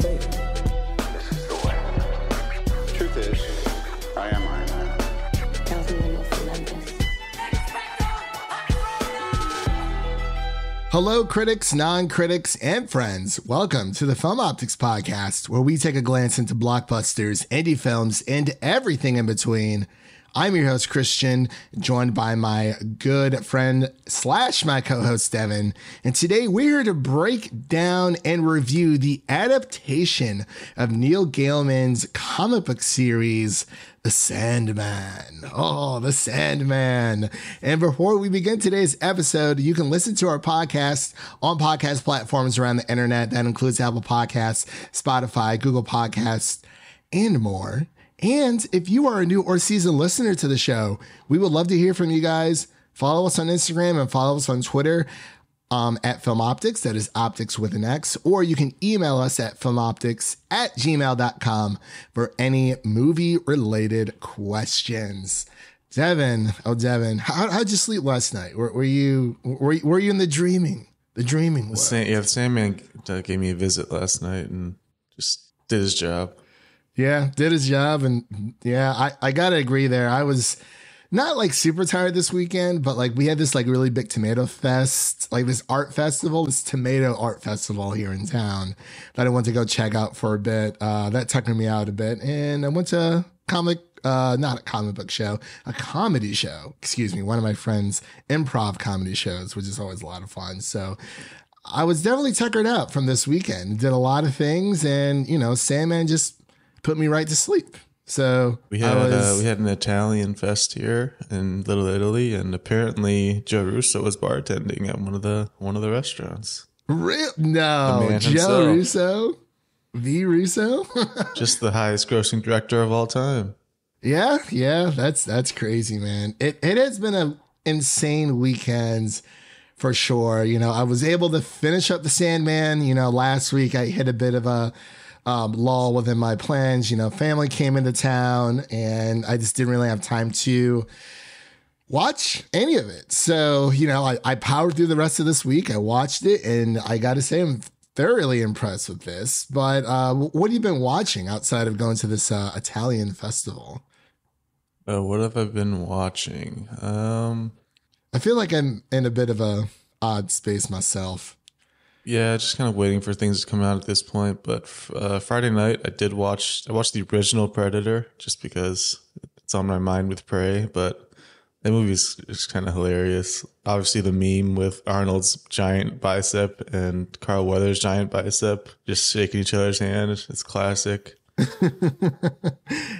faith. This is the way. Truth is, I am Iron Man. Tells me when you'll love this. Hello, critics, non-critics, and friends. Welcome to the Film Optix podcast, where we take a glance into blockbusters, indie films, and everything in between. I'm your host, Christian, joined by my good friend / my co-host, Devin. And today we're here to break down and review the adaptation of Neil Gaiman's comic book series, The Sandman. Oh, The Sandman. And before we begin today's episode, you can listen to our podcast on podcast platforms around the internet. That includes Apple Podcasts, Spotify, Google Podcasts, and more. And if you are a new or seasoned listener to the show, we would love to hear from you guys. Follow us on Instagram and follow us on Twitter at Film Optix. That is Optix with an X. Or you can email us at filmoptix@gmail.com for any movie-related questions. Devin, how'd you sleep last night? Were you in the dreaming world? The Sandman gave me a visit last night and just did his job. Yeah, did his job. And yeah, I gotta agree there. I was not like super tired this weekend, but like we had this like really big tomato fest, like this art festival, this tomato art festival here in town that I went to go check out for a bit. That tuckered me out a bit. And I went to not a comic book show, a comedy show, one of my friends' improv comedy shows, which is always a lot of fun. So I was definitely tuckered out from this weekend, did a lot of things, and Sandman just put me right to sleep. So we had an Italian fest here in Little Italy, and apparently Joe Russo was bartending at one of the restaurants. No, Joe Russo, V Russo, just the highest grossing director of all time. Yeah, that's crazy, man. It has been an insane weekend for sure. I was able to finish up The Sandman. Last week I hit a bit of a lull within my plans. Family came into town and I just didn't really have time to watch any of it. So, I powered through the rest of this week. I watched it and I got to say I'm thoroughly impressed with this. But what have you been watching outside of going to this Italian festival? What have I been watching? I feel like I'm in a bit of a odd space myself. Yeah, just kind of waiting for things to come out at this point. But Friday night, I watched the original Predator just because it's on my mind with Prey. But that movie's just kind of hilarious. Obviously, the meme with Arnold's giant bicep and Carl Weathers' giant bicep just shaking each other's hand. It's classic.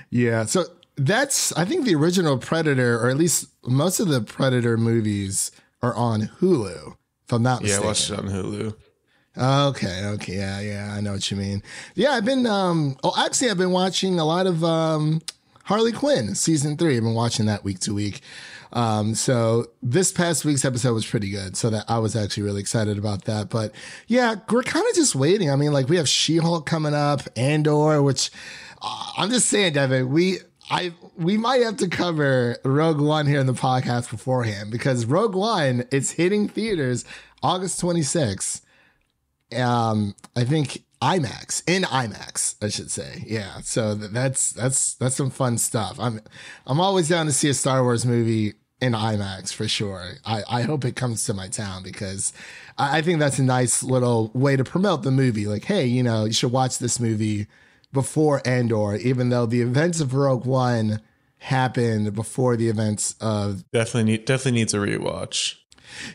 Yeah, so I think the original Predator, or at least most of the Predator movies, are on Hulu, if I'm not mistaken. Yeah, I watched it on Hulu. Okay. Yeah, I know what you mean. Yeah, I've been watching a lot of Harley Quinn season 3. I've been watching that week to week. So this past week's episode was pretty good. So that I was actually really excited about that. But yeah, we're kind of just waiting. I mean, like we have She-Hulk coming up, Andor, which I'm just saying, Devin, we might have to cover Rogue One here in the podcast beforehand, because Rogue One, it's hitting theaters August 26th. I think IMAX, I should say. Yeah. So that's some fun stuff. I'm always down to see a Star Wars movie in IMAX for sure. I hope it comes to my town, because I think that's a nice little way to promote the movie. Like, hey, you should watch this movie before Andor, even though the events of Rogue One happened before the events of definitely needs a rewatch.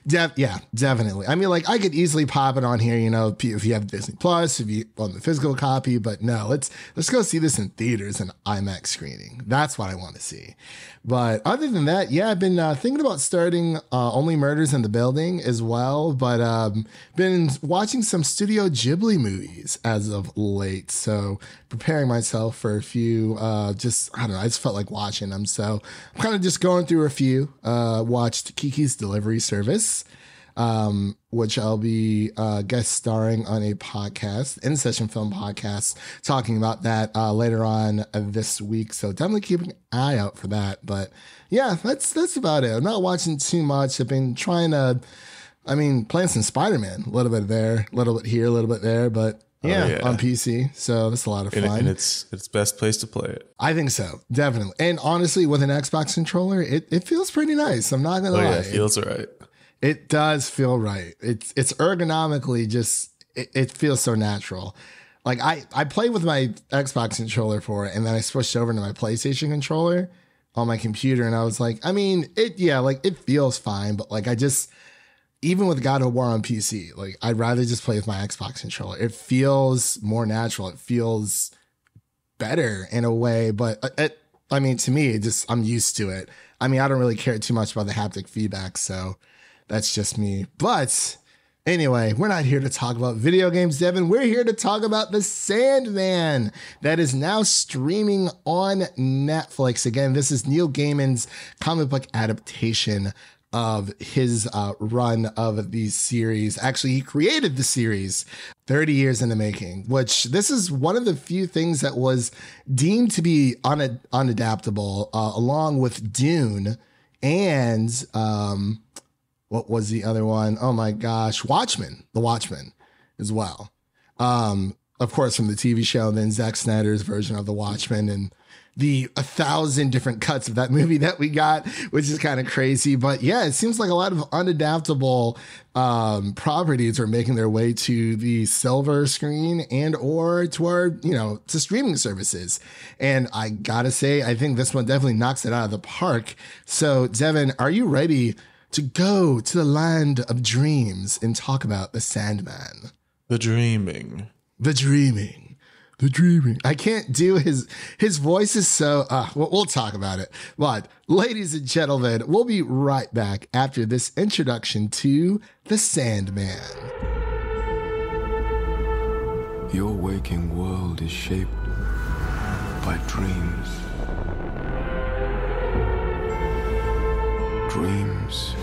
Yeah, definitely. I mean, like I could easily pop it on here, if you have Disney Plus, if you on the physical copy, but no, let's go see this in theaters and IMAX screening. That's what I want to see. But other than that, yeah, I've been thinking about starting Only Murders in the Building as well, but been watching some Studio Ghibli movies as of late. So preparing myself for a few, I just felt like watching them. So I'm kind of just going through a few. Watched Kiki's Delivery Service, which I'll be guest starring on a podcast, In Session Film Podcast, talking about that later on this week. So definitely keep an eye out for that. But yeah, that's about it. I'm not watching too much. I've been trying to, playing some Spider-Man, a little bit there, a little bit here, a little bit there. But Yeah, on PC. So that's a lot of fun. And it's best place to play it. I think so, definitely. And honestly, with an Xbox controller, it feels pretty nice. I'm not gonna lie. It feels right. It does feel right. It's ergonomically just it feels so natural. Like I played with my Xbox controller for it, and then I switched over to my PlayStation controller on my computer, and I was like, I mean, it feels fine, but like even with God of War on PC, like I'd rather just play with my Xbox controller. It feels more natural. It feels better in a way, but to me, I'm used to it. I mean, I don't really care too much about the haptic feedback, so that's just me. But anyway, we're not here to talk about video games, Devin. We're here to talk about The Sandman that is now streaming on Netflix. Again, this is Neil Gaiman's comic book adaptation of his run of these series. Actually, he created the series 30 years in the making, which this is one of the few things that was deemed to be unadaptable, along with Dune and what was the other one? Oh my gosh, The Watchmen as well. Of course, from the TV show, and then Zack Snyder's version of The Watchmen, and the 1,000 different cuts of that movie that we got, which is kind of crazy. But yeah, it seems like a lot of unadaptable properties are making their way to the silver screen and or to our, to streaming services. And I gotta say, I think this one definitely knocks it out of the park. So Devin, are you ready to go to the land of dreams and talk about The Sandman? The dreaming. I can't do his voice is so, we'll talk about it. But ladies and gentlemen, we'll be right back after this introduction to The Sandman. Your waking world is shaped by dreams. Dreams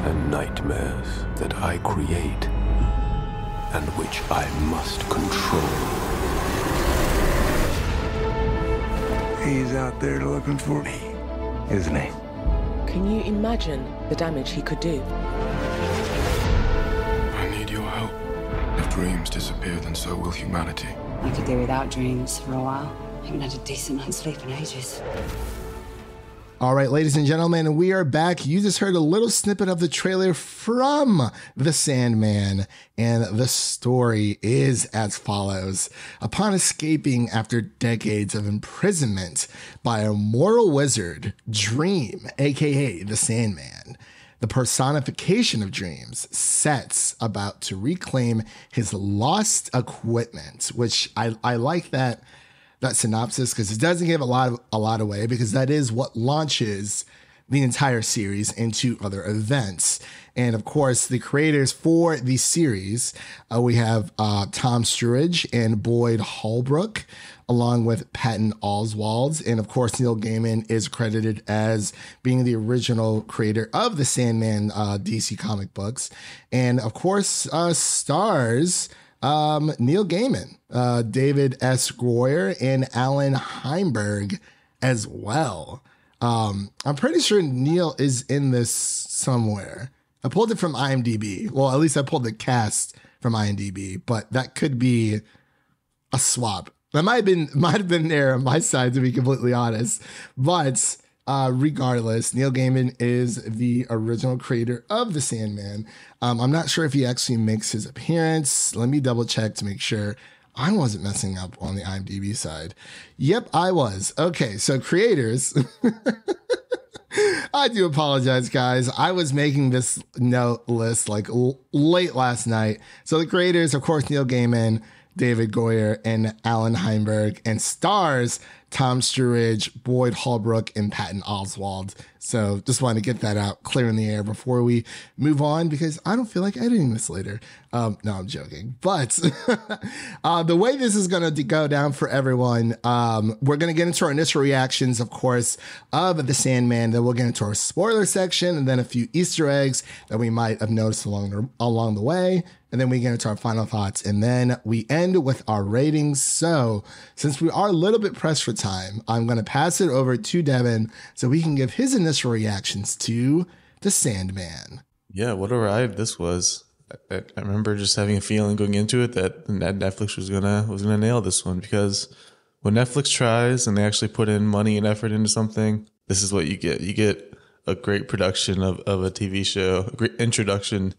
and nightmares that I create and which I must control. He's out there looking for me, isn't he? Can you imagine the damage he could do? I need your help. If dreams disappear, then so will humanity. I could do without dreams for a while. I haven't had a decent night's sleep in ages. All right, ladies and gentlemen, we are back. You just heard a little snippet of the trailer from The Sandman, and the story is as follows. Upon escaping after decades of imprisonment by a mortal wizard, Dream, aka The Sandman, the personification of dreams, sets about to reclaim his lost equipment, which I like that synopsis, because it doesn't give a lot away, because that is what launches the entire series into other events. And of course, the creators for the series, we have Tom Sturridge and Boyd Holbrook, along with Patton Oswalt. And of course, Neil Gaiman is credited as being the original creator of the Sandman DC comic books. And of course, stars Neil Gaiman, David S. Goyer, and Allan Heinberg as well. I'm pretty sure Neil is in this somewhere. I pulled it from IMDb. Well, at least I pulled the cast from IMDb, but that could be a swap. That might have been there on my side, to be completely honest. But regardless, Neil Gaiman is the original creator of The Sandman. I'm not sure if he actually makes his appearance. Let me double check to make sure I wasn't messing up on the IMDb side. Yep, I was. Okay, so creators. I do apologize, guys. I was making this note list like late last night. So the creators, of course, Neil Gaiman, David Goyer, and Allan Heinberg, and stars Tom Sturridge, Boyd Holbrook, and Patton Oswalt. So just wanted to get that out clear in the air before we move on, because I don't feel like editing this later. No, I'm joking. But the way this is going to go down for everyone, we're going to get into our initial reactions, of course, of The Sandman. Then we'll get into our spoiler section, and then a few Easter eggs that we might have noticed along the way. And then we get into our final thoughts, and then we end with our ratings. So since we are a little bit pressed for time, I'm going to pass it over to Devin so we can give his initial reactions to The Sandman. Yeah, what a ride this was. I remember just having a feeling going into it that Netflix was gonna nail this one, because when Netflix tries and they actually put in money and effort into something, this is what you get. You get a great production of a TV show, a great introduction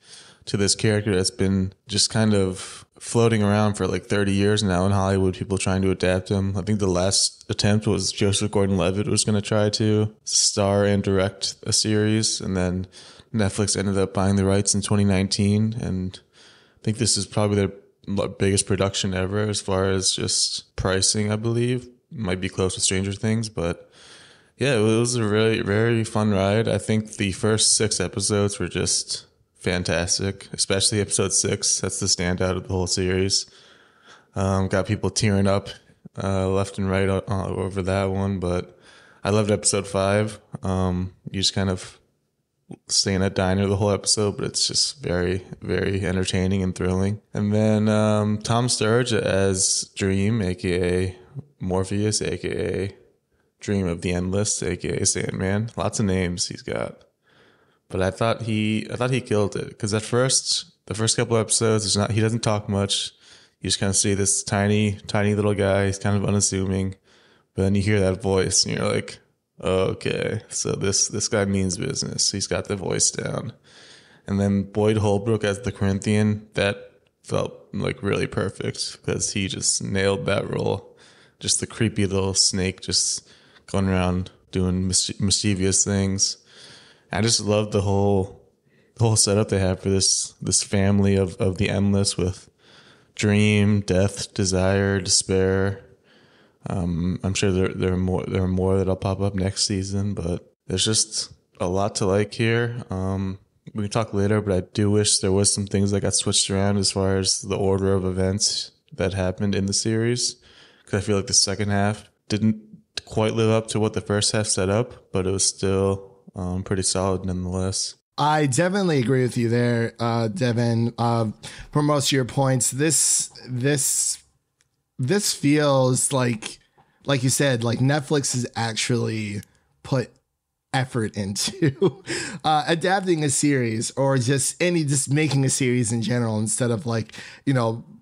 to this character that's been just kind of floating around for like 30 years now in Hollywood, people trying to adapt him. I think the last attempt was Joseph Gordon-Levitt was going to try to star and direct a series, and then Netflix ended up buying the rights in 2019, and I think this is probably their biggest production ever as far as just pricing, I believe. Might be close with Stranger Things, but yeah, it was a really very fun ride. I think the first 6 episodes were just fantastic, especially episode 6. That's the standout of the whole series. Got people tearing up left and right over that one, but I loved episode 5. You just kind of stay in that diner the whole episode, but it's just very, very entertaining and thrilling. And then Tom Sturridge as Dream, aka Morpheus, aka Dream of the Endless, aka Sandman. Lots of names he's got. But I thought he killed it, because the first couple episodes, he doesn't talk much. You just kind of see this tiny little guy. He's kind of unassuming, but then you hear that voice and you're like, oh, okay, so this guy means business. He's got the voice down. And then Boyd Holbrook as the Corinthian, that felt like really perfect, because he just nailed that role. Just the creepy little snake just going around doing mischievous things. I just love the whole setup they have for this family of the Endless, with dream, death, desire, despair. I'm sure there are more that'll pop up next season, but there's just a lot to like here. We can talk later, but I do wish there was some things that got switched around as far as the order of events that happened in the series, because I feel like the second half didn't quite live up to what the first half set up, but it was still pretty solid nonetheless. I definitely agree with you there, Devin. For most of your points, this feels like you said, like Netflix has actually put effort into adapting a series, or just making a series in general, instead of like,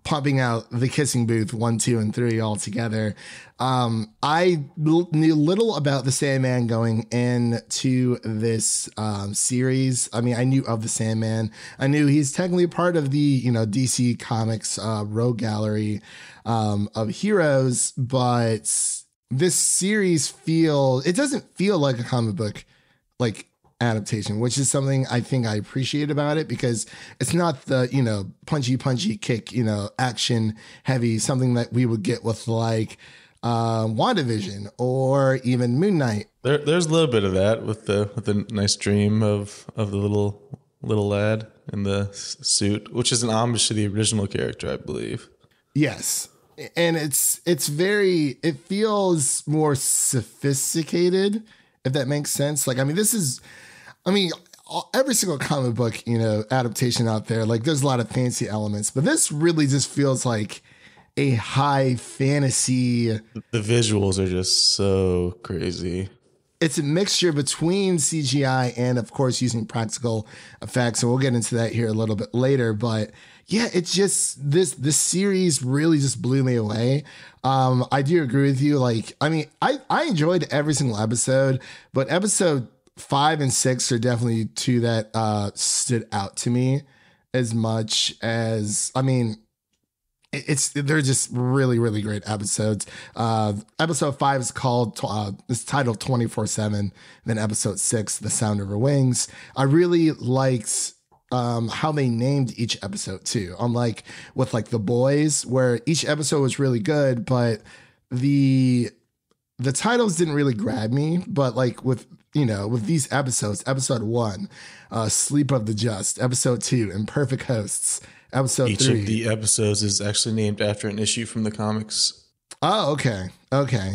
pumping out The Kissing Booth 1, 2, and 3 all together. I knew little about the Sandman going into this series. I mean, I knew of the Sandman. I knew he's technically part of the DC Comics rogue gallery of heroes, but this series doesn't feel like a comic book like adaptation, which is something I think I appreciate about it, because it's not the punchy kick, action heavy, something that we would get with like WandaVision or even Moon Knight. There's a little bit of that with the nice dream of the little lad in the suit, which is an homage to the original character, I believe. Yes. And it feels more sophisticated, if that makes sense. Like, every single comic book, adaptation out there, like there's a lot of fancy elements, but this really just feels like a high fantasy. The visuals are just so crazy. It's a mixture between CGI and, of course, using practical effects. And we'll get into that here a little bit later. But yeah, it's just this series really just blew me away. I do agree with you. I enjoyed every single episode, but episode 5 and 6 are definitely two that stood out to me as much as, they're just really, really great episodes. Episode 5 is it's titled 24/7. Then episode 6, The Sound of Her Wings. I really liked how they named each episode too. Unlike with like The Boys, where each episode was really good, but the titles didn't really grab me. But like with these episodes, episode 1, Sleep of the Just, episode 2, Imperfect Hosts, episode 3. Each of the episodes is actually named after an issue from the comics. Oh, okay.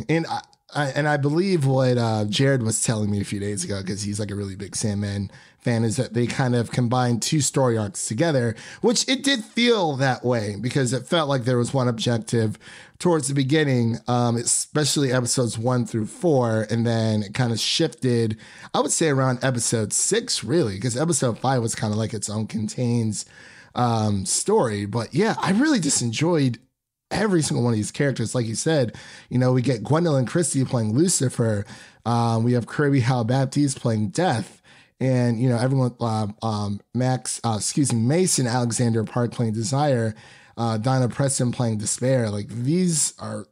And I believe what Jared was telling me a few days ago, because he's like a really big Sandman fan, is that they kind of combined 2 story arcs together, which it did feel that way, because it felt like there was one objective towards the beginning, especially episodes 1 through 4. And then it kind of shifted, I would say around episode 6, really, because episode 5 was kind of like its own contained story. But yeah, I really just enjoyed every single one of these characters. Like you said, we get Gwendolyn Christie playing Lucifer. We have Kirby Hal Baptiste playing Death. And, everyone, Mason Alexander Park playing Desire. Donna Preston playing Despair. Like these are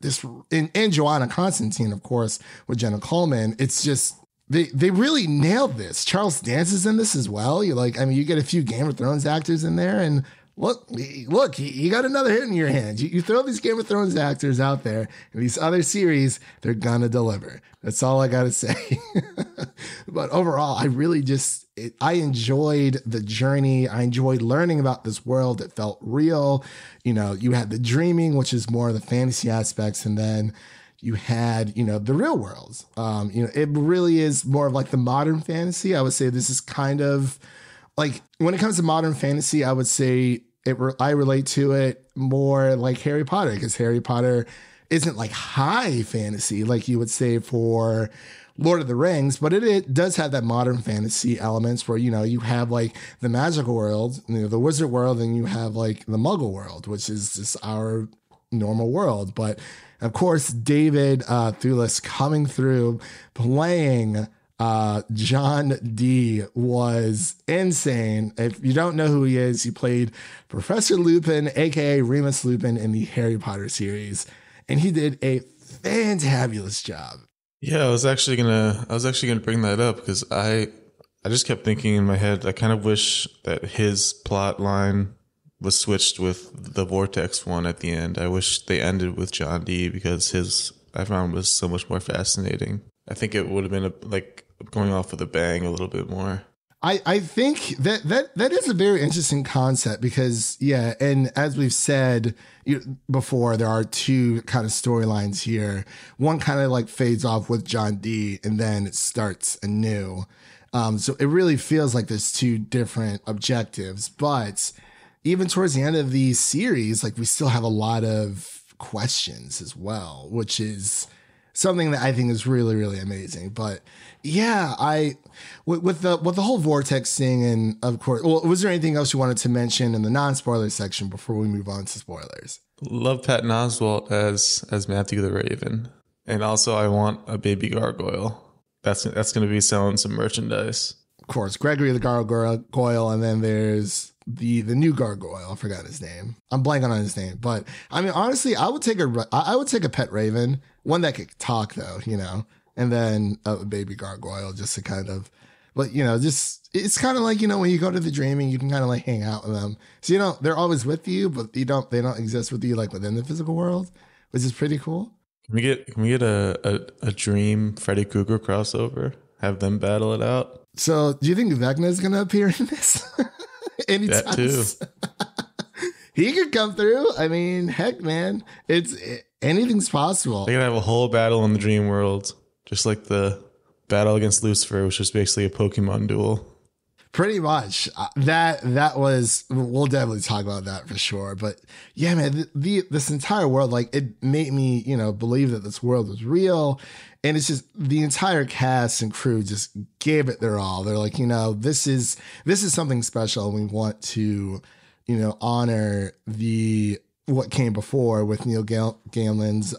and Joanna Constantine, of course, with Jenna Coleman. It's just, they really nailed this. Charles Dance is in this as well. You get a few Game of Thrones actors in there, and look, you got another hit in your hand. You throw these Game of Thrones actors out there in these other series, they're gonna deliver. That's all I gotta say. But overall, I really I enjoyed the journey. I enjoyed learning about this world. It felt real. You had the dreaming, which is more of the fantasy aspects, and then you had, the real world. It really is more of like the modern fantasy. I would say this is kind of like, when it comes to modern fantasy, I would say I relate to it more like Harry Potter, because Harry Potter isn't like high fantasy like you would say for Lord of the Rings, but it does have that modern fantasy elements where, you have like the magical world, the wizard world, and you have like the muggle world, which is just our normal world. But of course, David Thewlis coming through playing John Dee was insane. If you don't know who he is, he played Professor Lupin, aka Remus Lupin, in the Harry Potter series, and he did a fantabulous job. Yeah, I was actually gonna bring that up because I just kept thinking in my head, I kind of wish that his plot line was switched with the Vortex one at the end. I wish they ended with John Dee because his I found was so much more fascinating. I think it would have been going off with a bang a little bit more. I think that is a very interesting concept because, yeah, and as we've said before, there are two kind of storylines here. One kind of like fades off with John Dee, and then it starts anew. So it really feels like there's two different objectives. But even towards the end of the series, like we still have a lot of questions as well, which is something that I think is really, really amazing. But yeah, with the whole Vortex thing, and of course, was there anything else you wanted to mention in the non-spoiler section before we move on to spoilers? Love Patton Oswalt as Matthew the Raven, and also I want a baby gargoyle. That's going to be selling some merchandise. Of course, Gregory the Gargoyle, and then there's the new gargoyle. I forgot his name. I'm blanking on his name, but I mean, honestly, I would take a pet raven, one that could talk though, and then a baby gargoyle just to kind of, but just it's kind of like when you go to the dreaming, you can kind of like hang out with them. So they're always with you, but they don't exist with you like within the physical world, which is pretty cool. Can we get a Dream Freddy Krueger crossover? Have them battle it out. So do you think Vecna's gonna appear in this? Anytime. That too. He could come through. I mean, heck, man, anything's possible. They could have a whole battle in the dream world, just like the battle against Lucifer, which was basically a Pokemon duel. Pretty much. That was. We'll definitely talk about that for sure. But yeah, man, this entire world, like, it made me, believe that this world was real. And it's just the entire cast and crew just gave it their all. They're like, this is something special. We want to, honor what came before with Neil Gaiman's,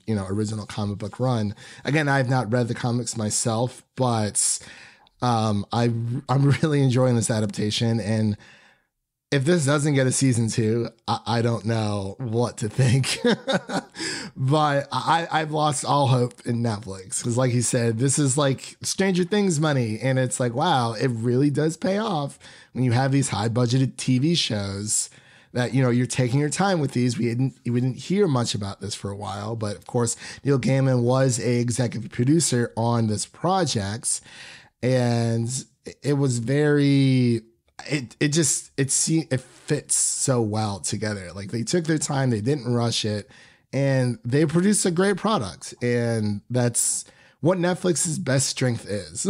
original comic book run. Again, I've not read the comics myself, but I'm really enjoying this adaptation. And if this doesn't get a season 2, I don't know what to think. But I've lost all hope in Netflix. Because like you said, this is like Stranger Things money. And it's like, wow, it really does pay off when you have these high budgeted TV shows that, you're taking your time with these. We didn't hear much about this for a while. But of course, Neil Gaiman was a executive producer on this project. And it was very... It fits so well together. Like, they took their time, they didn't rush it, and they produced a great product. And that's what Netflix's best strength is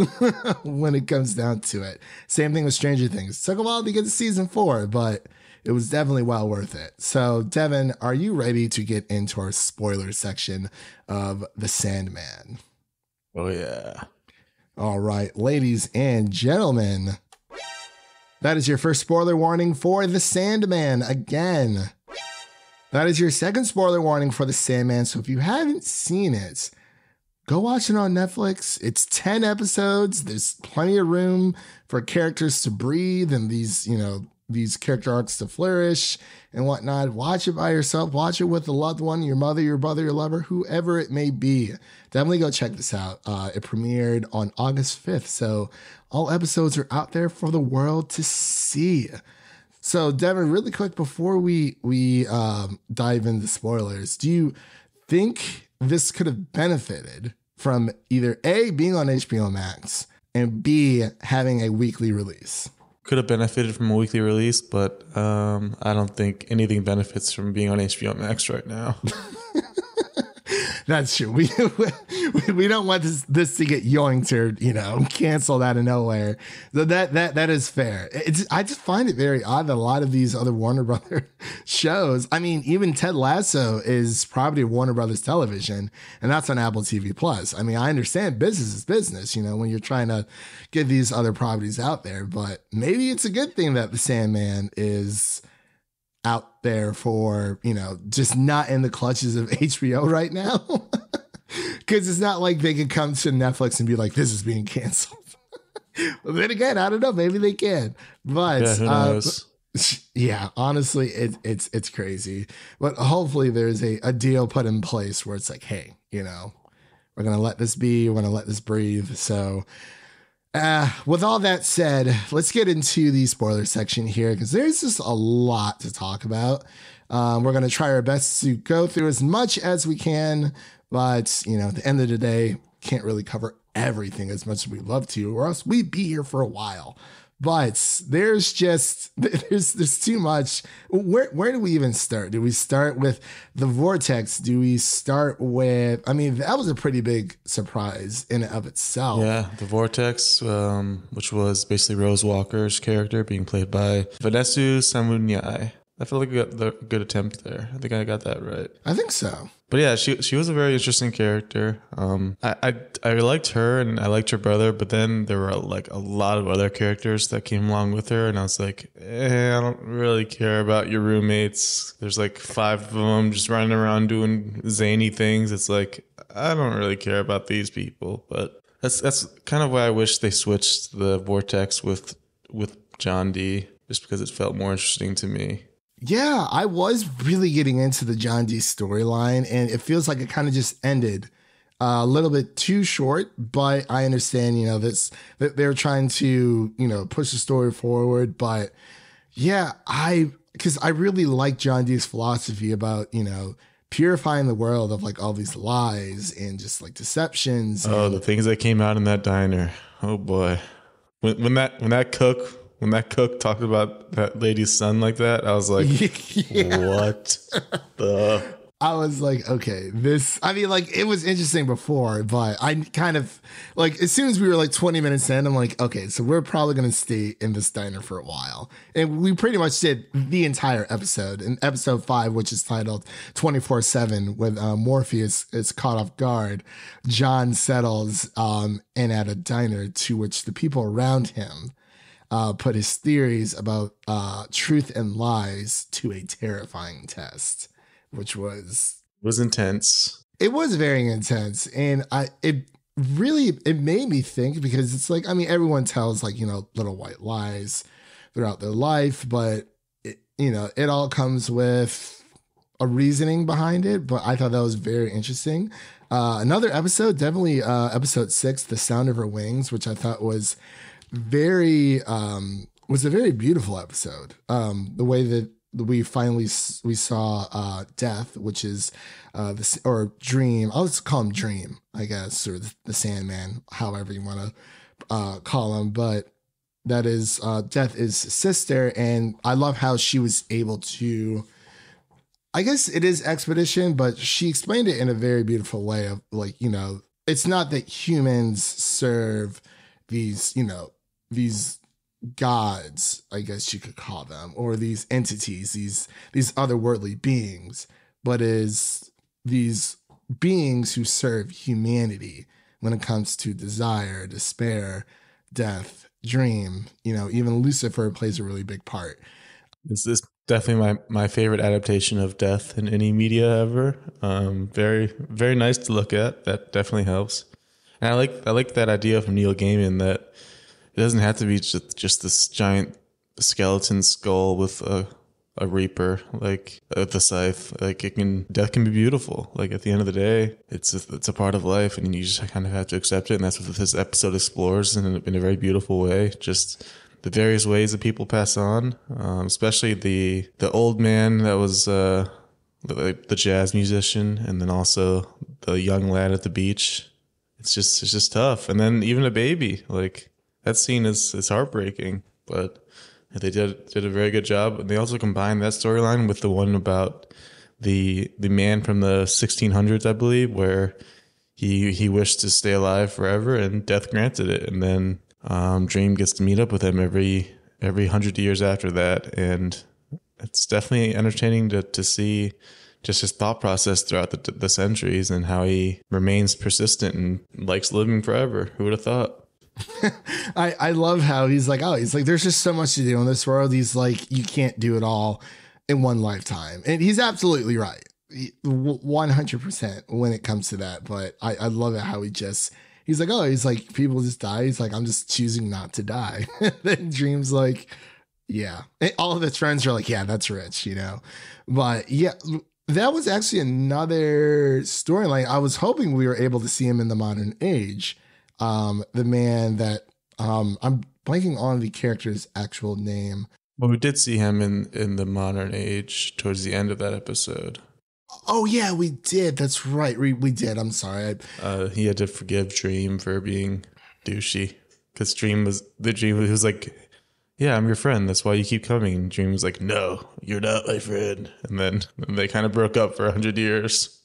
when it comes down to it. Same thing with Stranger Things. It took a while to get to season 4, but it was definitely well worth it. So, Devin, are you ready to get into our spoiler section of The Sandman? Oh, yeah. All right, ladies and gentlemen, That is your first spoiler warning for The Sandman again. That is your second spoiler warning for The Sandman. So if you haven't seen it, go watch it on Netflix. It's 10 episodes. There's plenty of room for characters to breathe and these character arcs to flourish and whatnot. Watch it by yourself. Watch it with a loved one, your mother, your brother, your lover, whoever it may be. Definitely go check this out. It premiered on August 5th. So all episodes are out there for the world to see. So Devin, really quick before we dive into spoilers, do you think this could have benefited from either A, being on HBO Max, and B, having a weekly release? Could have benefited from a weekly release, but I don't think anything benefits from being on HBO Max right now. That's true. We don't want this to get yoinked or canceled out of nowhere. So that is fair. I just find it very odd that a lot of these other Warner Brother shows. I mean, even Ted Lasso is property of Warner Brothers Television, and that's on Apple TV Plus. I mean, I understand business is business, when you're trying to get these other properties out there, but maybe it's a good thing that The Sandman is out there for, just not in the clutches of HBO right now. Because it's not like they could come to Netflix and be like, this is being canceled. Well, then again, I don't know. Maybe they can. But yeah, who knows? Yeah, honestly, it's crazy. But hopefully there's a deal put in place where it's like, hey, we're going to let this be. We're going to let this breathe. So with all that said, let's get into the spoiler section here because there's just a lot to talk about. We're going to try our best to go through as much as we can, but at the end of the day, can't really cover everything as much as we'd love to, or else we'd be here for a while. But there's too much. Where do we even start? Do we start with the vortex? Do we start with, that was a pretty big surprise in and of itself. Yeah, the vortex, which was basically Rose Walker's character being played by Vanessa Samunyai. I feel like we got the good attempt there. I think I got that right. I think so. But yeah, she was a very interesting character. I liked her and I liked her brother, but then there were a lot of other characters that came along with her, and I was like, I don't really care about your roommates. There's 5 of them just running around doing zany things. It's like, I don't really care about these people. But that's kind of why I wish they switched the vortex with John D, just because it felt more interesting to me. Yeah, I was really getting into the John D storyline, and it feels like it kind of just ended a little bit too short, but I understand, that they're trying to, push the story forward. But yeah, because I really like John D's philosophy about, purifying the world of all these lies and just deceptions. Oh, the things that came out in that diner. Oh boy. When that cook talked about that lady's son like that, I was like, what the? I was like, okay, it was interesting before, but I kind of as soon as we were 20 minutes in, I'm like, okay, so we're probably going to stay in this diner for a while. And we pretty much did the entire episode. In episode 5, which is titled 24/7, when Morpheus is caught off guard, John settles in at a diner to which the people around him put his theories about truth and lies to a terrifying test, which was intense. It was very intense, and it made me think, because it's everyone tells little white lies throughout their life, but it all comes with a reasoning behind it. But I thought that was very interesting. Another episode, definitely episode 6, The Sound of Her Wings, which I thought was a very beautiful episode. The way that we saw Death, which is or Dream. I'll just call him Dream, I guess, or the Sandman, however you want to call him. But that is Death is sister, and I love how she was able to. I guess it is expedition, but she explained it in a very beautiful way of it's not that humans serve these gods, I guess you could call them, or these entities, these otherworldly beings, but is these beings who serve humanity when it comes to desire, despair, death, Dream, even Lucifer plays a really big part. This is definitely my favorite adaptation of death in any media ever. Very, very nice to look at. That definitely helps. And I like that idea from Neil Gaiman that it doesn't have to be just this giant skeleton skull with a reaper, like the scythe. Like death can be beautiful. Like at the end of the day, it's a part of life, and you just kind of have to accept it. And that's what this episode explores in a very beautiful way. Just the various ways that people pass on, especially the old man that was the jazz musician, and then also the young lad at the beach. It's just tough. And then even a baby, like that scene is heartbreaking, but they did a very good job. And they also combined that storyline with the one about the man from the 1600s, I believe, where he wished to stay alive forever and death granted it. And then Dream gets to meet up with him every 100 years after that. And it's definitely entertaining to see just his thought process throughout the centuries and how he remains persistent and likes living forever. Who would have thought? I love how he's like, there's just so much to do in this world. He's like, you can't do it all in one lifetime. And he's absolutely right. 100% when it comes to that. But I love it how he's like, people just die. He's like, I'm just choosing not to die. Then Dream's like, yeah. And all of his friends are like, yeah, that's rich, But yeah, that was actually another storyline. I was hoping we were able to see him in the modern age. The man that I'm blanking on the character's actual name. Well, we did see him in the modern age towards the end of that episode. Oh yeah, we did. That's right. We did. I'm sorry. He had to forgive Dream for being douchey because Dream was like, yeah, I'm your friend. That's why you keep coming. And Dream was like, no, you're not my friend. And then they kind of broke up for 100 years.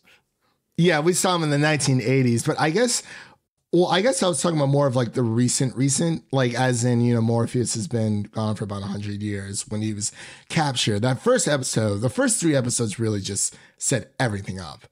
Yeah, we saw him in the 1980s, but I guess I was talking about more of like the recent, like as in, Morpheus has been gone for about 100 years when he was captured. That first episode, the first 3 episodes really just set everything up.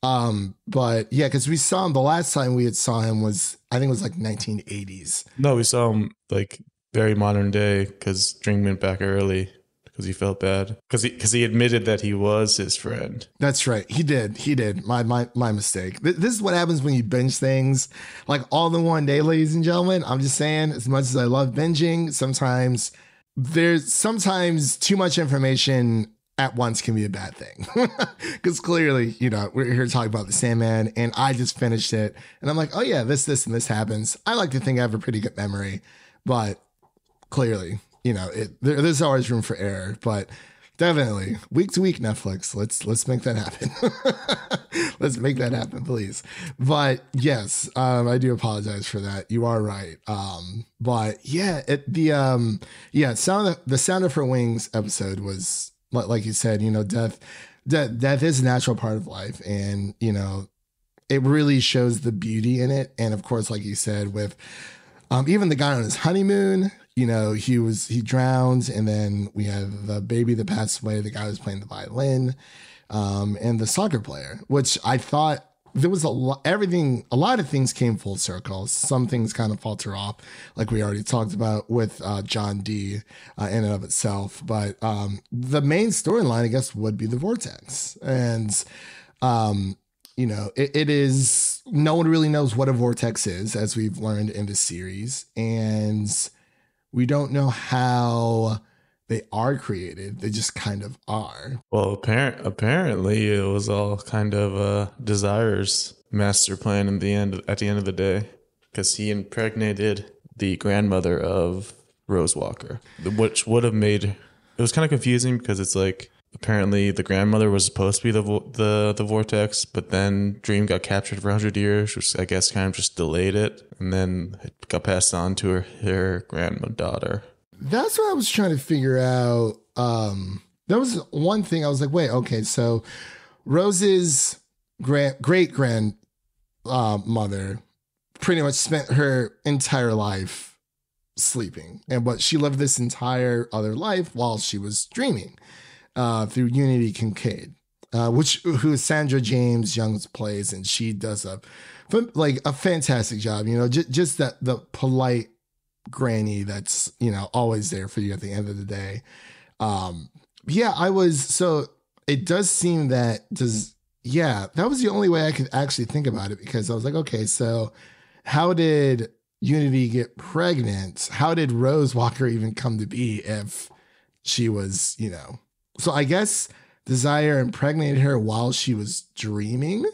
But yeah, because we saw him, the last time we saw him was, I think it was like 1980s. No, we saw him like very modern day because Dream went back early. Because he felt bad. Because he admitted that he was his friend. That's right. He did. My mistake. This is what happens when you binge things like all in one day, ladies and gentlemen. I'm just saying, as much as I love binging, sometimes too much information at once can be a bad thing. Because clearly, we're here to talk about the Sandman, and I just finished it, and I'm like, oh yeah, this, and this happens. I like to think I have a pretty good memory, but clearly, there's always room for error, but definitely week to week Netflix. Let's make that happen. Let's make that happen, please. But yes, I do apologize for that. You are right. But yeah, the Sound of Her Wings episode was like you said, death is a natural part of life, and it really shows the beauty in it. And of course, like you said, with even the guy on his honeymoon, he drowned, and then we have the baby that passed away, the guy who's playing the violin, and the soccer player, which I thought there was a lot of things came full circle. Some things kind of falter off, like we already talked about with John D in and of itself. But the main storyline, I guess, would be the vortex. And it is, no one really knows what a vortex is, as we've learned in the series. And we don't know how they are created. They just kind of are. Well, apparently it was all kind of Desire's master plan at the end of the day, because he impregnated the grandmother of Rose Walker, which would have made it was kind of confusing because it's like apparently the grandmother was supposed to be the vortex, but then Dream got captured for 100 years, which I guess kind of just delayed it, and then it got passed on to her granddaughter. That's what I was trying to figure out. That was one thing I was like, wait, okay, so Rose's great grandmother pretty much spent her entire life sleeping, but she lived this entire other life while she was dreaming. Through Unity Kincaid, who Sandra James Young plays, and she does a fantastic job. Just that the polite granny that's, always there for you at the end of the day. It does seem that that was the only way I could actually think about it, because I was like, okay, so how did Unity get pregnant? How did Rose Walker even come to be if she was, so I guess Desire impregnated her while she was dreaming?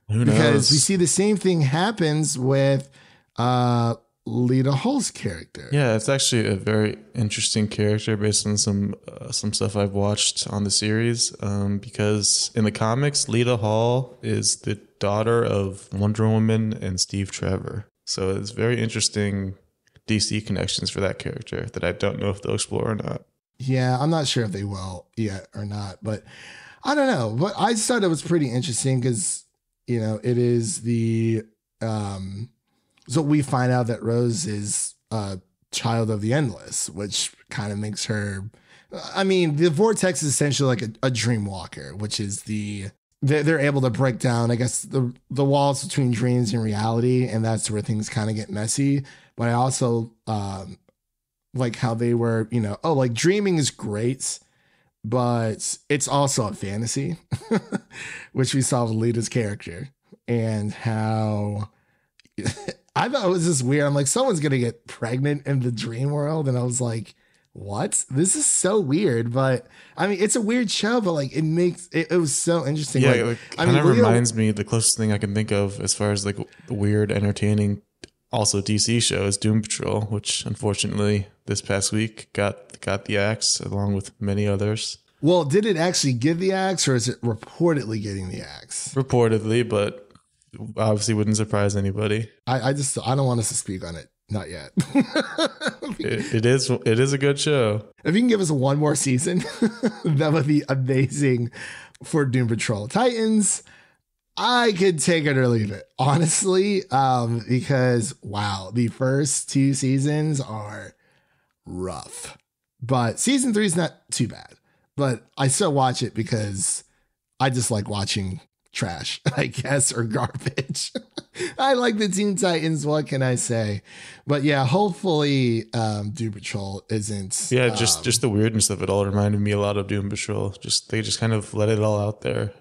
Who knows? Because we see the same thing happens with Lita Hull's character. Yeah, it's actually a very interesting character based on some stuff I've watched on the series. Because in the comics, Lita Hull is the daughter of Wonder Woman and Steve Trevor. So it's very interesting DC connections for that character that I don't know if they'll explore or not. Yeah, I'm not sure if they will yet or not, but I don't know. But I just thought it was pretty interesting because, it is the so we find out that Rose is a child of the Endless, which kind of makes her, the Vortex is essentially like a dream walker, which is they're able to break down, I guess, the walls between dreams and reality, and that's where things kind of get messy. But I also like how they were, dreaming is great, but it's also a fantasy, which we saw with Lita's character, and how I thought it was just weird. I'm like, someone's going to get pregnant in the dream world. And I was like, what? This is so weird. But it's a weird show, but like it was so interesting. Yeah, like, it kind of reminds me, the closest thing I can think of as far as like weird, entertaining, also DC show is Doom Patrol, which unfortunately this past week got the axe along with many others. Well, did it actually get the axe, or is it reportedly getting the axe? Reportedly, but obviously wouldn't surprise anybody. I don't want us to speak on it. Not yet. It is a good show. If you can give us one more season, that would be amazing for Doom Patrol. Titans, I could take it or leave it, honestly, because wow, the first 2 seasons are rough, but season 3 is not too bad. But I still watch it because I just like watching trash, I guess, or garbage. I like the Teen Titans. What can I say? But yeah, hopefully Doom Patrol isn't. Yeah, just the weirdness of it all reminded me a lot of Doom Patrol. They just kind of let it all out there.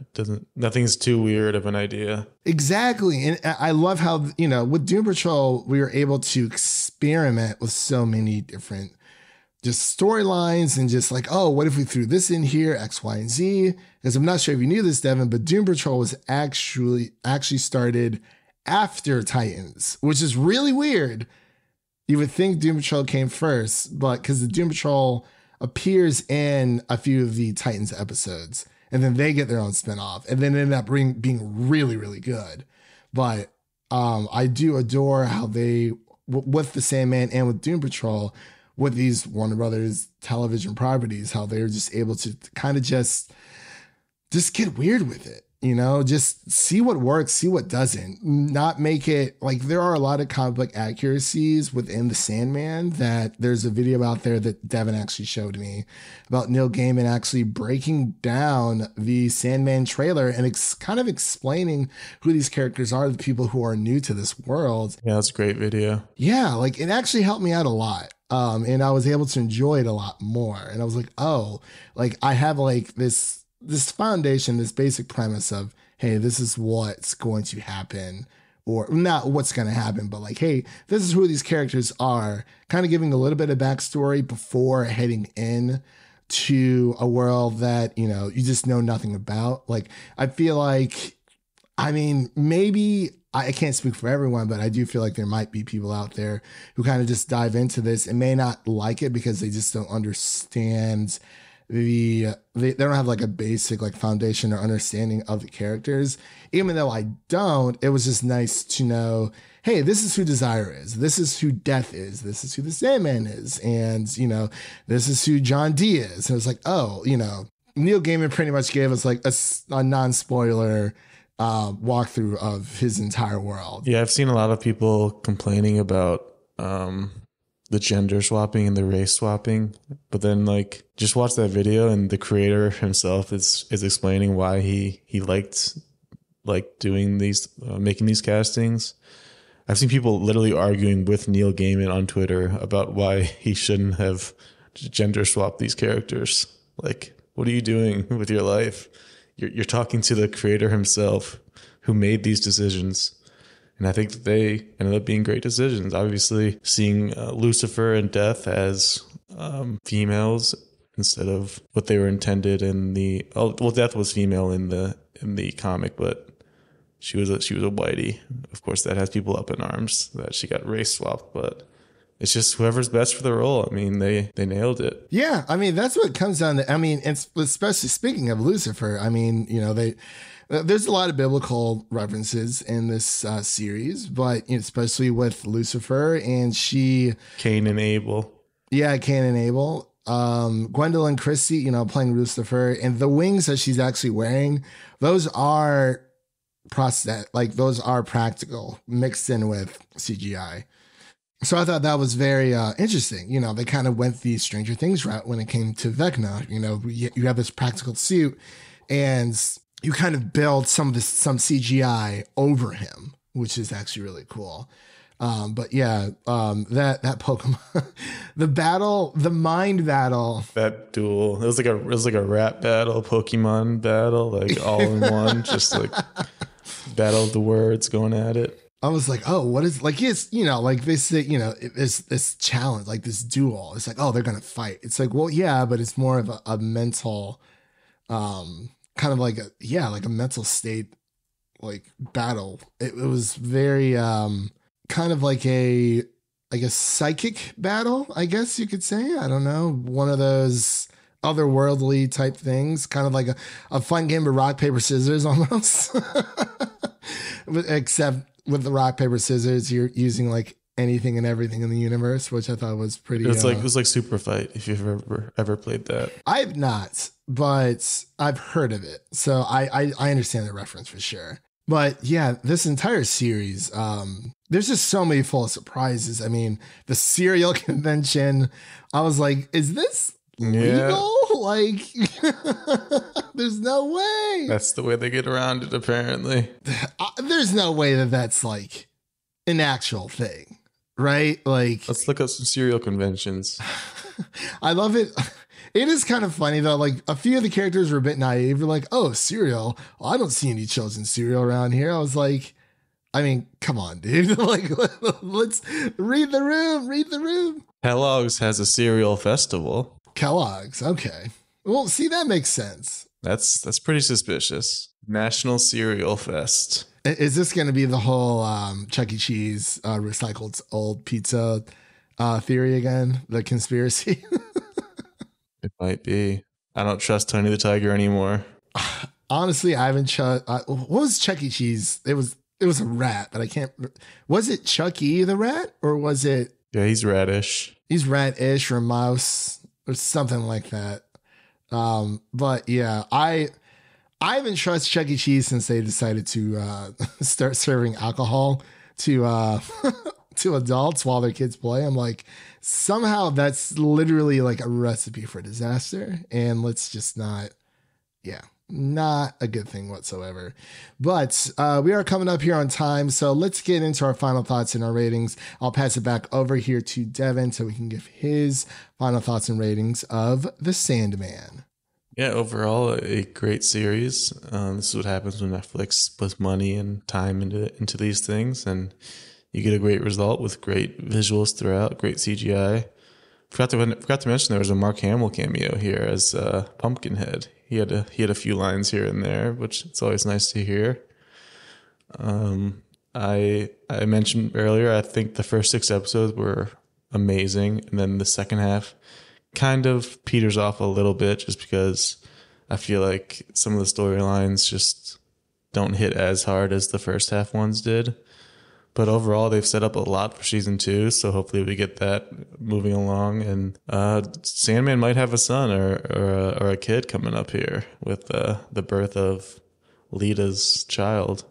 Nothing's too weird of an idea. Exactly. And I love how, with Doom Patrol, we were able to experiment with so many different just storylines and just like, oh, what if we threw this in here, X, Y, and Z? Because I'm not sure if you knew this, Devin, but Doom Patrol was actually started after Titans, which is really weird. You would think Doom Patrol came first, but because the Doom Patrol appears in a few of the Titans episodes, and then they get their own spinoff, and then end up being really, really good. But I do adore how they, with the Sandman and with Doom Patrol, with these Warner Brothers television properties, how they're just able to kind of just get weird with it, just see what works, see what doesn't, not make it like there are a lot of comic book accuracies within the Sandman. That there's a video out there that Devin actually showed me about Neil Gaiman actually breaking down the Sandman trailer and kind of explaining who these characters are, the people who are new to this world. Yeah, that's a great video. Yeah, like it actually helped me out a lot. And I was able to enjoy it a lot more. And I was like, oh, like I have like this foundation, this basic premise of, hey, this is what's going to happen, or not what's going to happen, but like, hey, this is who these characters are, kind of giving a little bit of backstory before heading in to a world that, you just know nothing about. Like, I feel like, maybe I can't speak for everyone, but I do feel like there might be people out there who kind of just dive into this and may not like it because they just don't understand they don't have like a basic like foundation or understanding of the characters. Even though I don't, it was just nice to know, hey, this is who Desire is. This is who Death is. This is who the Sandman is. And, this is who John D is. And it's like, oh, Neil Gaiman pretty much gave us like a non-spoiler walkthrough of his entire world. Yeah, I've seen a lot of people complaining about the gender swapping and the race swapping, but then like just watch that video and the creator himself is explaining why he liked like doing these making these castings. I've seen people literally arguing with Neil Gaiman on Twitter about why he shouldn't have gender swapped these characters. Like, what are you doing with your life? You're talking to the creator himself who made these decisions. And I think that they ended up being great decisions. Obviously, seeing Lucifer and Death as females instead of what they were intended in the... Oh, well, Death was female in the comic, but she was a whitey. Of course, that has people up in arms that she got race swapped, but it's just whoever's best for the role. I mean, they nailed it. Yeah, I mean, that's what it comes down to. I mean, it's, especially speaking of Lucifer, I mean, you know, there's a lot of biblical references in this series, but especially with Lucifer and Cain and Abel. Yeah, Cain and Abel. Gwendolyn Christie, you know, playing Lucifer, and the wings that she's actually wearing, those are those are practical mixed in with CGI. So I thought that was very interesting. You know, they kind of went the Stranger Things route when it came to Vecna. You know, you have this practical suit and you kind of build some CGI over him, which is actually really cool. But yeah, that Pokemon, the mind battle, that duel, it was like a rap battle, Pokemon battle, like all in one, just like battle of the words going at it. I was like, oh, what is, like, it's, you know, like they say, you know, it's this challenge, like this duel. It's like, oh, they're going to fight. It's like, well, yeah, but it's more of a mental, kind of like like a mental state, like battle. It was very, kind of like a psychic battle, I guess you could say. I don't know. One of those otherworldly type things, kind of like a fun game of rock, paper, scissors almost. Except with the rock, paper, scissors, you're using like anything and everything in the universe, which I thought was pretty... It was like Super Fight, if you've ever played that. I've not, but I've heard of it. So I understand the reference for sure. But yeah, this entire series, there's just so many full of surprises. I mean, the cereal convention, I was like, is this legal? Like, there's no way. That's the way they get around it, apparently. There's no way that that's like an actual thing, right? Like, let's look up some cereal conventions. I love it. It is kind of funny though. Like, a few of the characters were a bit naive. They're like, "Oh, cereal. Well, I don't see any chosen cereal around here." I was like, I mean, come on, dude. Like, let's read the room. Read the room. Kellogg's has a cereal festival. Kellogg's, okay. Well, see, that makes sense. That's pretty suspicious. National Cereal Fest. Is this going to be the whole Chuck E. Cheese recycled old pizza theory again? The conspiracy? It might be. I don't trust Tony the Tiger anymore. Honestly, I haven't what was Chuck E. Cheese? It was a rat, but I can't. Was it Chuck E. the rat, or was it? Yeah, he's ratish. He's rat-ish or mouse or something like that. But yeah, I haven't trusted Chuck E. Cheese since they decided to start serving alcohol to to adults while their kids play. I'm like, somehow that's literally like a recipe for disaster, and let's just not a good thing whatsoever. But we are coming up here on time, so let's get into our final thoughts and our ratings. I'll pass it back over here to Devin so we can give his final thoughts and ratings of The Sandman. Yeah, overall, a great series. This is what happens when Netflix puts money and time into these things, and you get a great result with great visuals throughout, great CGI. Forgot to mention there was a Mark Hamill cameo here as Pumpkinhead. He had a few lines here and there, which it's always nice to hear. I mentioned earlier, I think the first 6 episodes were amazing, and then the second half kind of peters off a little bit just because I feel like some of the storylines just don't hit as hard as the first half ones did. But overall, they've set up a lot for season 2, so hopefully we get that moving along. And Sandman might have a son or a kid coming up here with the birth of Lita's child.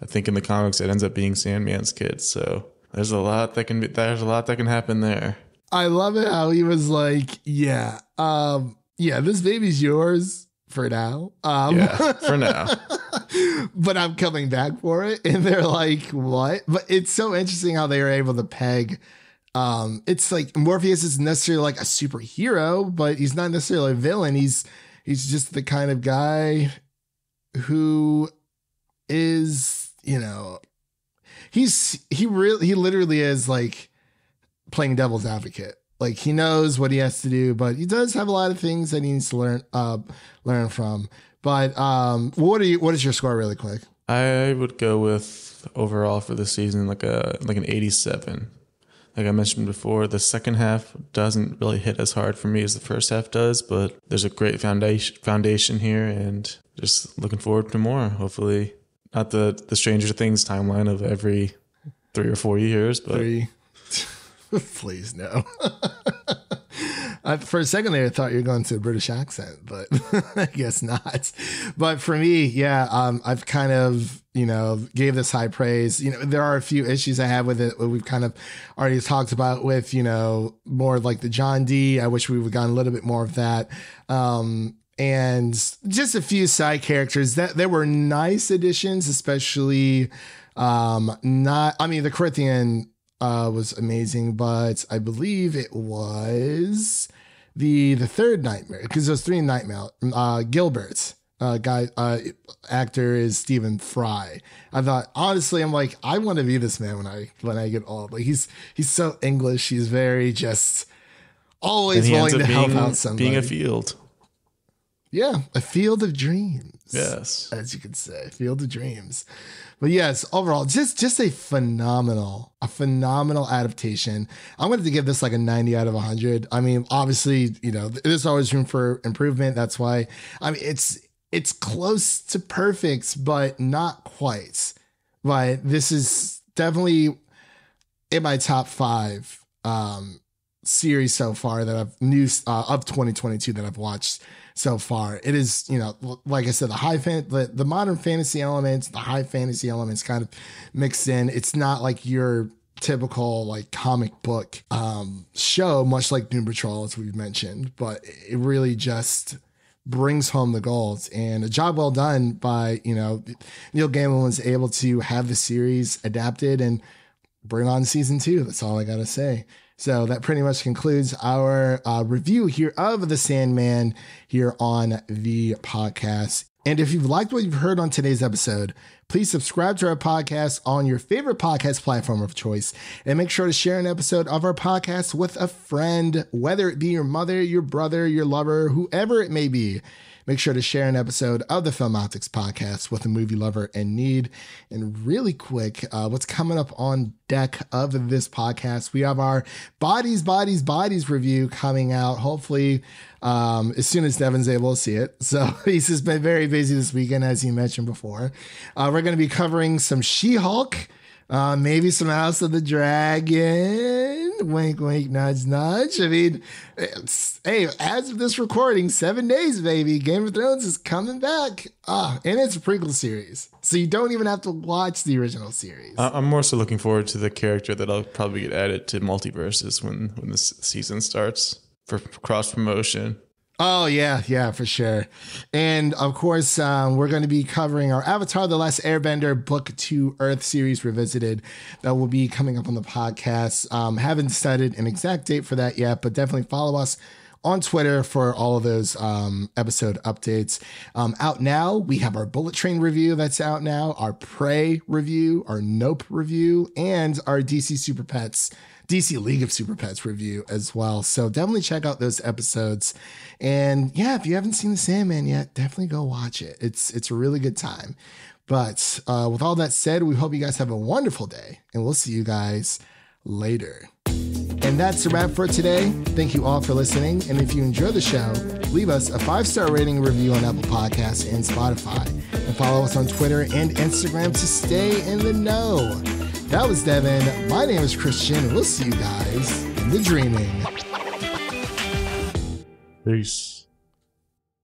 I think in the comics it ends up being Sandman's kid. So there's a lot that can happen there. I love it how he was like, this baby's yours for now. For now. but I'm coming back for it. And they're like, what? But it's so interesting how they were able to peg. It's like Morpheus isn't necessarily like a superhero, but he's not necessarily a villain. He's just the kind of guy who is, you know, he literally is like playing devil's advocate. Like he knows what he has to do, but he does have a lot of things that he needs to learn from. But what is your score really quick? I would go with overall for the season like an 87. Like I mentioned before, the second half doesn't really hit as hard for me as the first half does, but there's a great foundation here, and just looking forward to more. Hopefully, not the Stranger Things timeline of every 3 or 4 years, but 3. Please no. For a second there, I thought you were going to a British accent, but I guess not. But for me, yeah, I've kind of, you know, gave this high praise. You know, there are a few issues I have with it. We've kind of already talked about with, you know, more like the John D. I wish we would have gotten a little bit more of that. And just a few side characters that there were nice additions, especially the Corinthian was amazing, but I believe it was the third Nightmare, because there's 3 Nightmare. Gilbert actor is Stephen Fry. I thought, honestly, I'm like, I want to be this man when I get old. Like he's so English. He's very just always willing to help out somebody. Being a field. Yeah, a field of dreams. Yes, as you could say, field of dreams. But yes, overall, just a phenomenal adaptation. I'm going to give this like a 90 out of 100. I mean, obviously, you know, there's always room for improvement. That's why, I mean, it's close to perfect, but not quite. But this is definitely in my top 5 series so far that I've of 2022 that I've watched so far. It is, you know, like I said, the modern fantasy elements, the high fantasy elements kind of mixed in. It's not like your typical like comic book show, much like Doom Patrol, as we've mentioned, but it really just brings home the gold, and a job well done by, you know, Neil Gaiman was able to have the series adapted and bring on season 2. That's all I got to say. So that pretty much concludes our review here of The Sandman here on the podcast. And if you've liked what you've heard on today's episode, please subscribe to our podcast on your favorite podcast platform of choice, and make sure to share an episode of our podcast with a friend, whether it be your mother, your brother, your lover, whoever it may be. Make sure to share an episode of the Film Optix podcast with a movie lover in need. And really quick, what's coming up on deck of this podcast, we have our Bodies review coming out, hopefully as soon as Devin's able to see it. So he's just been very busy this weekend, as you mentioned before. We're going to be covering some She-Hulk, maybe some House of the Dragon. Wink, wink, nudge, nudge. I mean, hey, as of this recording, 7 days, baby. Game of Thrones is coming back. And it's a prequel series, so you don't even have to watch the original series. I'm more so looking forward to the character that'll probably get added to multiverses when this season starts for cross promotion. Oh, yeah, for sure. And of course, we're going to be covering our Avatar: The Last Airbender Book 2 Earth series revisited. That will be coming up on the podcast. Haven't decided an exact date for that yet, but definitely follow us on Twitter for all of those episode updates. Out now, we have our Bullet Train review that's out now, our Prey review, our Nope review, and our DC League of Super Pets review as well. So definitely check out those episodes. And yeah, if you haven't seen The Sandman yet, definitely go watch it. It's a really good time. But with all that said, we hope you guys have a wonderful day, and we'll see you guys later. And that's a wrap for today. Thank you all for listening. And if you enjoy the show, leave us a 5-star rating and review on Apple Podcasts and Spotify. And follow us on Twitter and Instagram to stay in the know. That was Devin. My name is Christian. We'll see you guys in the dreaming. Peace.